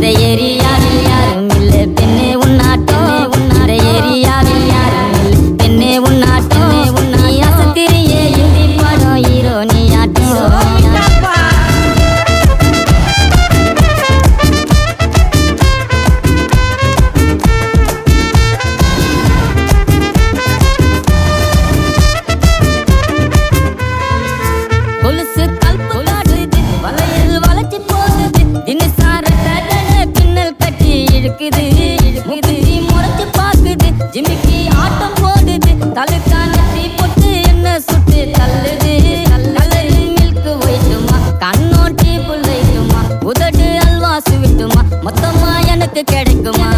இந்த ஏரியாவில் யாரும் இல்லை பெண்ணே உன்னாட்டம் உன்னார ஏரியாவில் யாரும் இல்லை பெண்ணே உன்னாட்டம் நீ அசத்திரியே இந்தி படம் ஹீரோ நீ ஆட்டம் கொலுசு கல்பு காட்டுது வளையல் வளைச்சு போகுது தினசார பின்னல் கட்டி இழுக்குது முகுதி முறைச்சு பாக்குது ஜிமிக்கி ஆட்டம் போடுது தலுக்கான தீ போட்டு என்ன சுட்டு தள்ளுது கலரு மில்க் வைட்டுமா கண்ணோட்டி புல்லைட்டுமா உதடு அல்வா சுவிட்டுமா மொத்தமா எனக்கு கிடைக்குமா